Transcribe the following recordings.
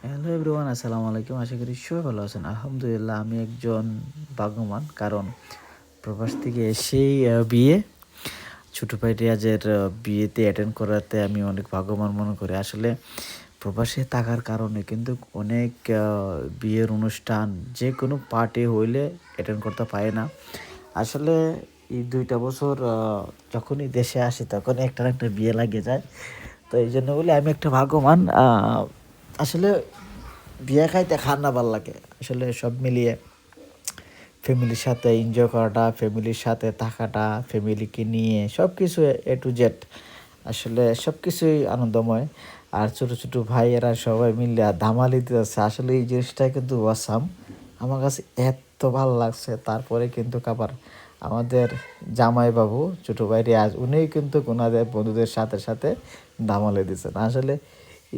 Hello everyone, আসসালামু আলাইকুম। আশা করি সবাই ভালো আছেন। আলহামদুলিল্লাহ আমি একজন ভাগ্যবান, কারণ প্রবাস থেকে এসেই বিয়ে, ছোটো ভাই রিয়াজের বিয়েতে অ্যাটেন্ড করাতে আমি অনেক ভাগ্যবান মনে করি। আসলে প্রবাসে থাকার কারণে কিন্তু অনেক বিয়ের অনুষ্ঠান যে কোনো পার্টি হইলে অ্যাটেন্ড করতে পারে না। আসলে এই 2টা বছর যখনই দেশে আসি তখনই একটা না একটা বিয়ে লাগে যায়। তো এই জন্য বলি আমি একটা ভাগ্যবান। আসলে বিয়ে খাইতে খান্না ভাল লাগে। আসলে সব মিলিয়ে ফ্যামিলির সাথে এনজয় করাটা, ফ্যামিলির সাথে থাকাটা, ফ্যামিলিকে নিয়ে সব কিছু এ টু জেড আসলে সব কিছুই আনন্দময়। আর ছোটো ছোটো ভাইয়েরা সবাই মিলে ধামালি দিতেছে। আসলে এই জিনিসটা কিন্তু অসাম, আমার কাছে এত ভালো লাগছে। তারপরে কিন্তু আবার আমাদের জামাইবাবু ছোটো ভাই রিয়াজ, উনিই কিন্তু ওনাদের বন্ধুদের সাথে সাথে ধামালি দিচ্ছেন। আসলে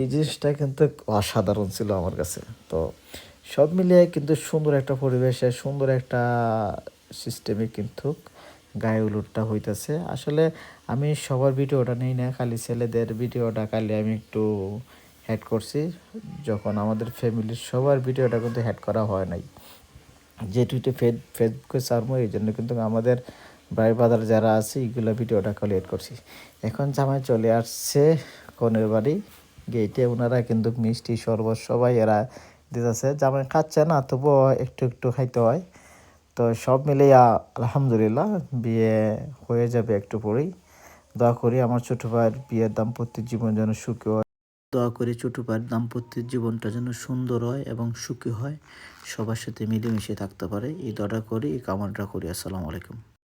এই জিনিসটা কিন্তু অসাধারণ ছিল আমার কাছে। তো সব মিলিয়ে কিন্তু সুন্দর একটা পরিবেশে, সুন্দর একটা সিস্টেমে কিন্তু গায়ে উলুটটা হইতেছে। আসলে আমি সবার ভিডিওটা নেই না, খালি ছেলেদের ভিডিওটা খালি আমি একটু হ্যাড করছি। যখন আমাদের ফ্যামিলির সবার ভিডিওটা কিন্তু হ্যাড করা হয় নাই, যে টুইটে ফেসবুকে ছাড়বো, এই জন্য কিন্তু আমাদের ভাই বাজার যারা আছে এইগুলো ভিডিওটা খালি এড করছি। এখন জামাই চলে আসছে কনের বাড়ি গেটে, ওনারা কিন্তু মিষ্টি শরবত সবাই এরা দিতেছে। জামাই খাচ্ছে না, তবুও একটু একটু খাইতে হয়। তো সব মিলিয়ে আলহামদুলিল্লাহ বিয়ে হয়ে যাবে একটু পরেই। দোয়া করি আমার ছোটো ভাইয়ের বিয়ের দাম্পত্য জীবন যেন সুখী হয়। দোয়া করি ছোটো ভাইয়ের দাম্পত্য জীবনটা যেন সুন্দর হয় এবং সুখী হয়, সবার সাথে মিলেমিশে থাকতে পারে। এই দোয়াটা করি, এই কামনাটা করি। আসসালামু আলাইকুম।